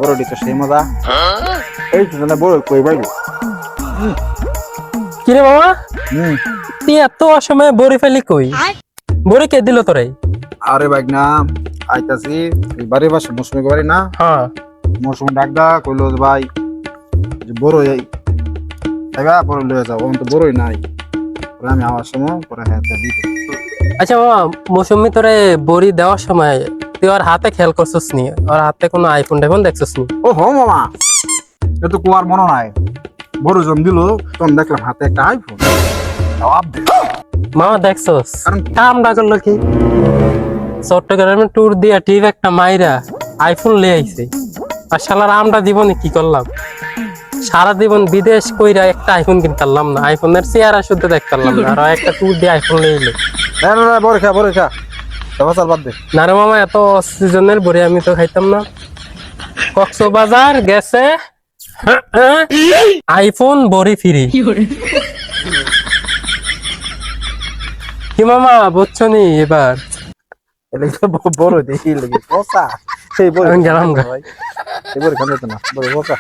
বড়ডি তো সেই মজা। এই তো না বড় কই বাইরে। কিরে মামা, হুম। তুই এত অসময়ে বড়ি ফেলি কই? বড়ি কে দিল তোরে? আরে বাইক না আইতাছি এই বাড়ির পাশে মৌসুমি বাড়ি না, হ্যাঁ। মৌসুমি ডাকদা কইলো যে ভাই যে বড় এই আইবা বড় লয়ে যাও, তো বড়ই নাই। পরে আমি আওয়ার সময় পরে হ্যাঁ দিই। আচ্ছা মামা, মৌসুমি তোরে বড়ি দেওয়ার সময় তুই ওর হাতে খেয়াল করছিস নি? ওর হাতে কোনো আইফোন টাইফোন দেখছিস নি? ও হো মামা, এ তো কুয়ার মনে নাই। বড় জন দিল তখন দেখলাম হাতে একটা আইফোন। জবাব দে। মামা দেখছস কারণ কামটা করলো কি? চট্টগ্রামে ট্যুর দিয়া টিপ একটা মাইরা আইফোন লে আইছে, আর শালার আমরা জীবনে কি করলাম? সারা জীবন বিদেশ কইরা একটা আইফোন কিনতে পারলাম না, আইফোনের চেহারা শুদ্ধ দেখতে পারলাম না, আর একটা ট্যুর দিয়ে আইফোন লে এলো। না না না বড় খা বড় খা, তবে চাল বাদ দে। না রে মামা, এত সিজনের বড়ি আমি তো খাইতাম না। কক্সবাজার গেছে আইফোন বড়ি ফ্রি। কি মামা বুঝছো নি এবার? এলে তো বড় দেখি লাগে পোসা সেই বড় আমি গেলাম গা। ভাই এই বড় খাবে তো না বড় পোসা।